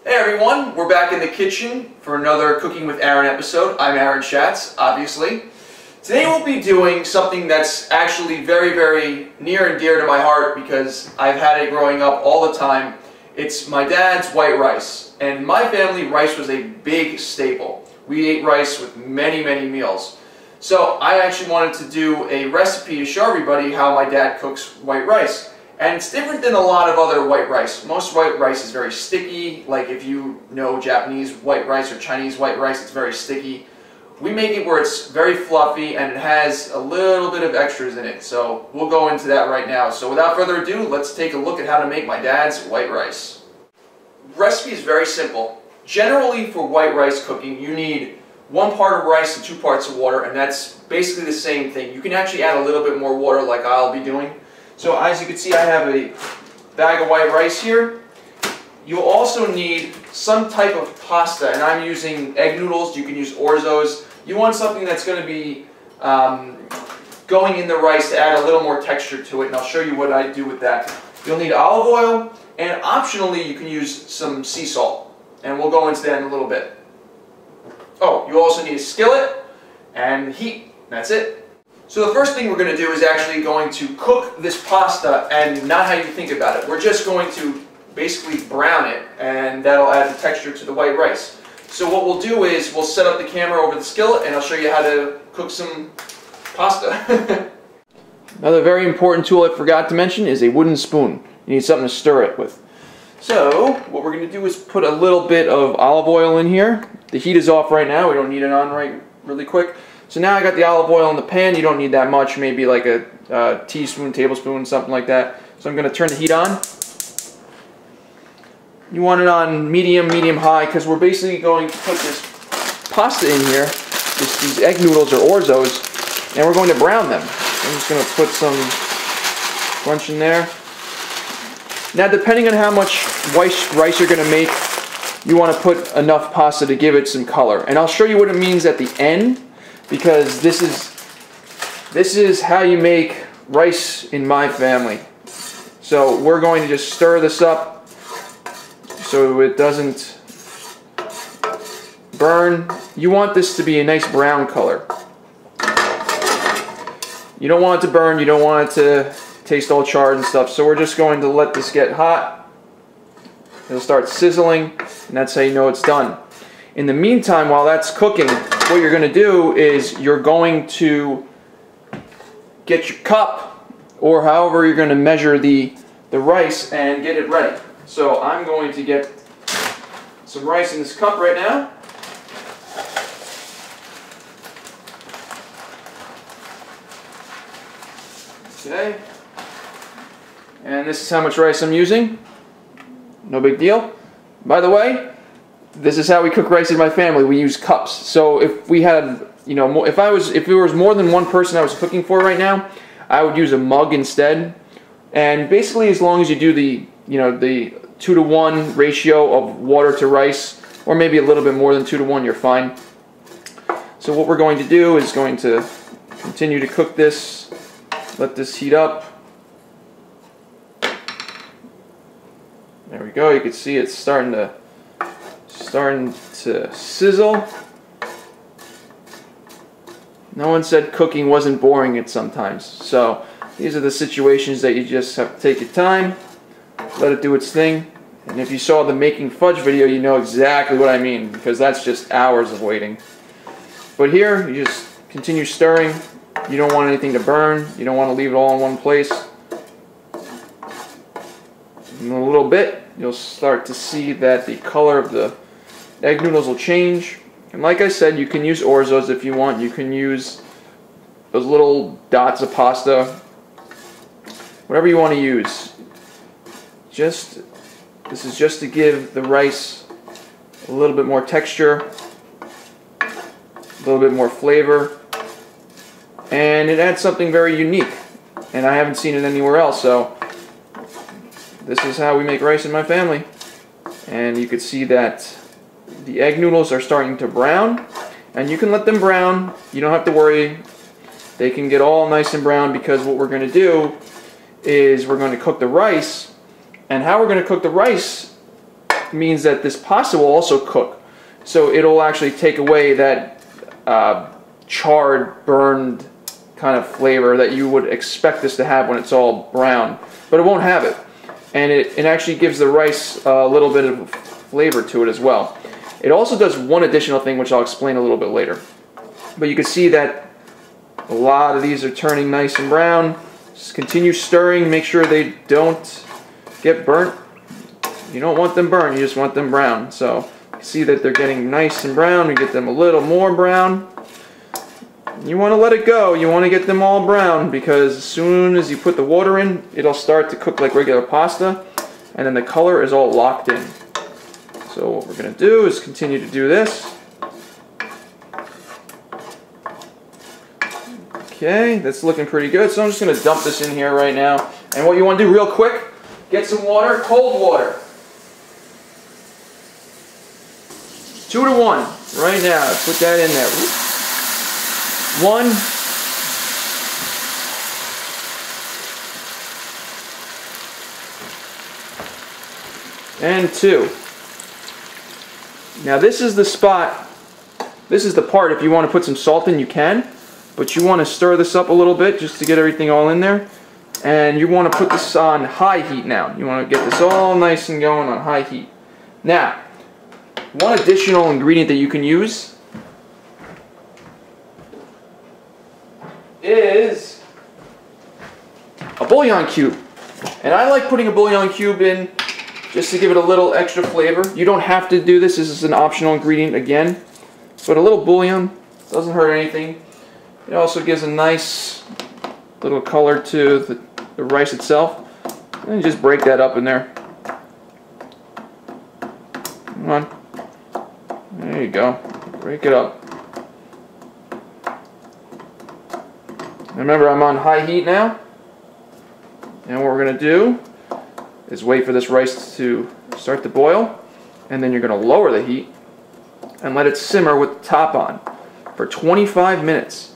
Hey everyone, we're back in the kitchen for another Cooking with Aron episode. I'm Aron Schatz, obviously. Today we'll be doing something that's actually very near and dear to my heart because I've had it growing up all the time. It's my dad's white rice. And in my family, rice was a big staple. We ate rice with many meals. So I actually wanted to do a recipe to show everybody how my dad cooks white rice. And it's different than a lot of other white rice. Most white rice is very sticky. Like if you know Japanese white rice or Chinese white rice, it's very sticky. We make it where it's very fluffy and it has a little bit of extras in it. So we'll go into that right now. So without further ado, let's take a look at how to make my dad's white rice. The recipe is very simple. Generally for white rice cooking, you need 1 part of rice and 2 parts of water, and that's basically the same thing. You can actually add a little bit more water like I'll be doing. So as you can see, I have a bag of white rice here. You'll also need some type of pasta, and I'm using egg noodles. You can use orzos. You want something that's going to be going in the rice to add a little more texture to it, and I'll show you what I do with that. You'll need olive oil, and optionally you can use some sea salt, and we'll go into that in a little bit. Oh, you also need a skillet and heat. That's it. So the first thing we're going to do is actually going to cook this pasta, and not how you think about it. We're just going to basically brown it, and that'll add the texture to the white rice. So what we'll do is we'll set up the camera over the skillet and I'll show you how to cook some pasta. Another very important tool I forgot to mention is a wooden spoon. You need something to stir it with. So what we're going to do is put a little bit of olive oil in here. The heat is off right now. We don't need it on really quick. So now I got the olive oil in the pan. You don't need that much, maybe like a teaspoon, tablespoon, something like that. So I'm going to turn the heat on. You want it on medium high, because we're basically going to put this pasta in here, these egg noodles or orzos, and we're going to brown them. I'm just going to put some bunch in there. Now depending on how much rice you're going to make, you want to put enough pasta to give it some color. And I'll show you what it means at the end, because this is how you make rice in my family. So we're going to just stir this up so it doesn't burn. You want this to be a nice brown color. You don't want it to burn, you don't want it to taste all charred and stuff. So we're just going to let this get hot. It'll start sizzling, and that's how you know it's done. In the meantime, while that's cooking, what you're going to do is you're going to get your cup, or however you're going to measure the rice, and get it ready. So I'm going to get some rice in this cup right now. Okay. And this is how much rice I'm using. No big deal. By the way, this is how we cook rice in my family. We use cups. So if we had, you know, if there was more than one person I was cooking for right now, I would use a mug instead. And basically, as long as you do the 2-to-1 ratio of water to rice, or maybe a little bit more than 2-to-1, you're fine. So what we're going to do is going to continue to cook this. Let this heat up. There we go. You can see it's starting to sizzle. No one said cooking wasn't boring at sometimes. So these are the situations that you just have to take your time, let it do its thing. And if you saw the making fudge video, you know exactly what I mean, because that's just hours of waiting. But here, you just continue stirring. You don't want anything to burn. You don't want to leave it all in one place. In a little bit, you'll start to see that the color of the egg noodles will change. And like I said, you can use orzos if you want. You can use those little dots of pasta. Whatever you want to use. This is just to give the rice a little bit more texture, a little bit more flavor, and it adds something very unique. And I haven't seen it anywhere else, so this is how we make rice in my family. And you can see that the egg noodles are starting to brown, and you can let them brown. You don't have to worry. They can get all nice and brown, because what we're going to do is we're going to cook the rice. And how we're going to cook the rice means that this pasta will also cook. So it'll actually take away that charred, burned kind of flavor that you would expect this to have when it's all brown. But it won't have it. And it actually gives the rice a little bit of flavor to it as well. It also does one additional thing, which I'll explain a little bit later. But you can see that a lot of these are turning nice and brown. Just continue stirring, make sure they don't get burnt. You don't want them burnt, you just want them brown. So you can see that they're getting nice and brown. We get them a little more brown. You want to let it go. You want to get them all brown, because as soon as you put the water in, it'll start to cook like regular pasta, and then the color is all locked in. So what we're going to do is continue to do this. Okay, that's looking pretty good. So I'm just going to dump this in here right now. And what you want to do real quick, get some water, cold water. 2 to 1 right now. Put that in there. 1. And 2. Now this is the spot, this is the part, if you want to put some salt in, you can, but you want to stir this up a little bit just to get everything all in there. And you want to put this on high heat now. You want to get this all nice and going on high heat. Now, one additional ingredient that you can use is a bouillon cube. And I like putting a bouillon cube in just to give it a little extra flavor. You don't have to do this. This is an optional ingredient again. But a little bouillon doesn't hurt anything. It also gives a nice little color to the rice itself. And you just break that up in there. Come on. There you go. Break it up. Remember, I'm on high heat now. And what we're going to do is wait for this rice to start to boil. And then you're going to lower the heat and let it simmer with the top on for 25 minutes.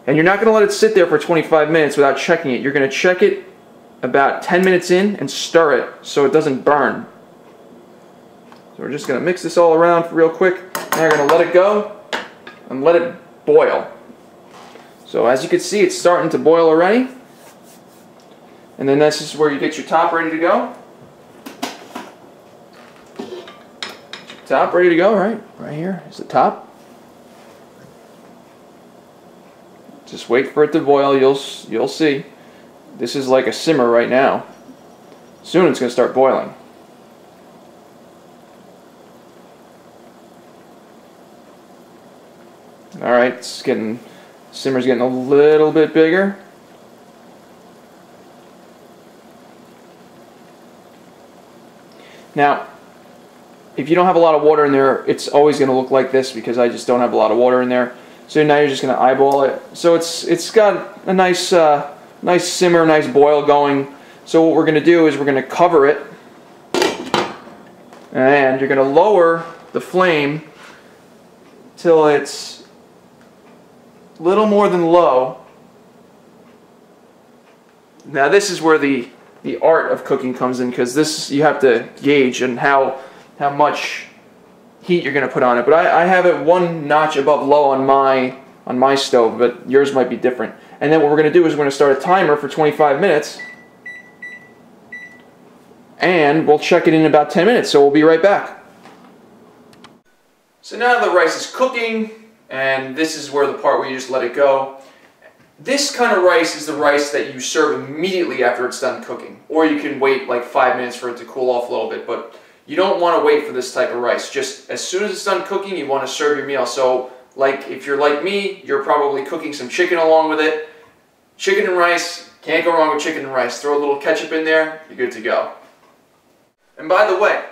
And you're not going to let it sit there for 25 minutes without checking it. You're going to check it about 10 minutes in and stir it so it doesn't burn. So we're just going to mix this all around real quick. Now we're going to let it go and let it boil. So as you can see, it's starting to boil already. And then this is where you get your top ready to go. Top ready to go, right? Right here is the top. Just wait for it to boil. You'll see. This is like a simmer right now. Soon it's going to start boiling. All right, it's getting, simmer's getting a little bit bigger. Now, if you don't have a lot of water in there, it's always going to look like this because I just don't have a lot of water in there. So now you're just going to eyeball it. So it's got a nice nice simmer, nice boil going. So what we're going to do is we're going to cover it, and you're going to lower the flame till it's a little more than low. Now this is where the art of cooking comes in, because this you have to gauge and how much heat you're going to put on it. But I have it one notch above low on my stove, but yours might be different. And then what we're going to do is we're going to start a timer for 25 minutes, and we'll check it in about 10 minutes. So we'll be right back. So now the rice is cooking, and this is where the part where you just let it go. This kind of rice is the rice that you serve immediately after it's done cooking. Or you can wait like 5 minutes for it to cool off a little bit, but you don't want to wait for this type of rice. Just as soon as it's done cooking, you want to serve your meal. So like if you're like me, you're probably cooking some chicken along with it. Chicken and rice, can't go wrong with chicken and rice. Throw a little ketchup in there, you're good to go. And by the way,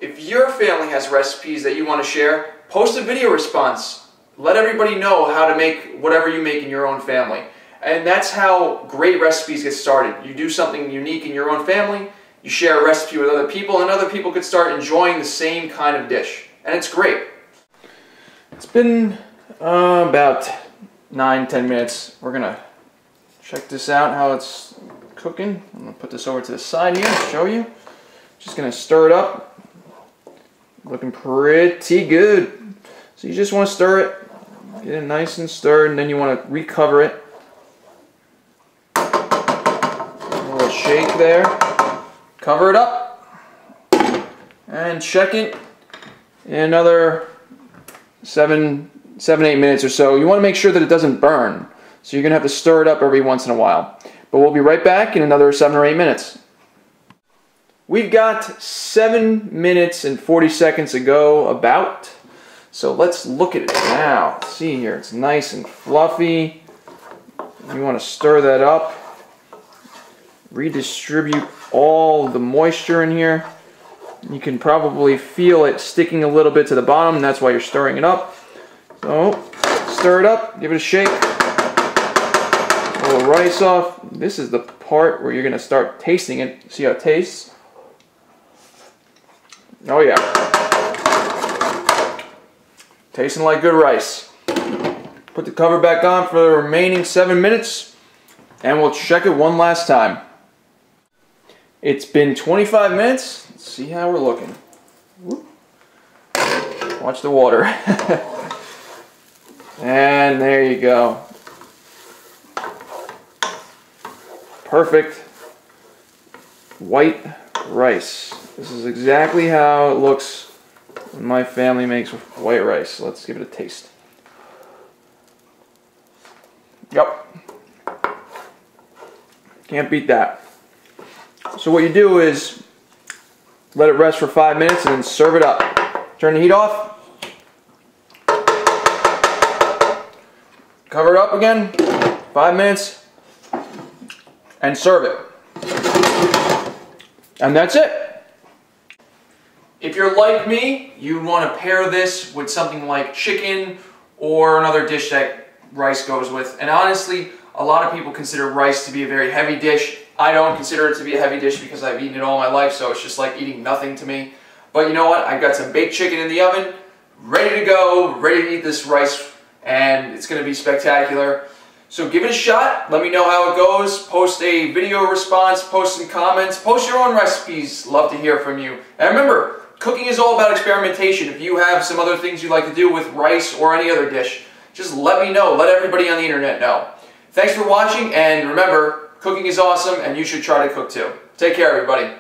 if your family has recipes that you want to share, post a video response. Let everybody know how to make whatever you make in your own family. And that's how great recipes get started. You do something unique in your own family, you share a recipe with other people, and other people could start enjoying the same kind of dish. And it's great. It's been about 9-10 minutes. We're going to check this out, how it's cooking. I'm going to put this over to the side here to show you. Just going to stir it up. Looking pretty good. So you just want to stir it. Get it nice and stirred, and then you want to recover it. A little shake there. Cover it up. And check it in another 7-8 minutes or so. You want to make sure that it doesn't burn. So you're going to have to stir it up every once in a while. But we'll be right back in another 7 or 8 minutes. We've got 7 minutes and 40 seconds to go about. So let's look at it now. Let's see here, it's nice and fluffy. You want to stir that up. Redistribute all the moisture in here. You can probably feel it sticking a little bit to the bottom, and that's why you're stirring it up. So, stir it up, give it a shake. A little rice off. This is the part where you're going to start tasting it. See how it tastes? Oh yeah. Tasting like good rice. Put the cover back on for the remaining 7 minutes, and we'll check it one last time. It's been 25 minutes. Let's see how we're looking. Whoop. Watch the water. And there you go. Perfect white rice. This is exactly how it looks when my family makes white rice. Let's give it a taste. Yep. Can't beat that. So what you do is let it rest for 5 minutes and then serve it up. Turn the heat off. Cover it up again. 5 minutes. And serve it. And that's it. If you're like me, you want to pair this with something like chicken or another dish that rice goes with. And honestly, a lot of people consider rice to be a very heavy dish. I don't consider it to be a heavy dish because I've eaten it all my life, so it's just like eating nothing to me. But you know what? I've got some baked chicken in the oven, ready to go, ready to eat this rice, and it's going to be spectacular. So give it a shot, let me know how it goes, post a video response, post some comments, post your own recipes, love to hear from you. And remember, cooking is all about experimentation. If you have some other things you'd like to do with rice or any other dish, just let me know, let everybody on the internet know. Thanks for watching, and remember, cooking is awesome and you should try to cook too. Take care, everybody.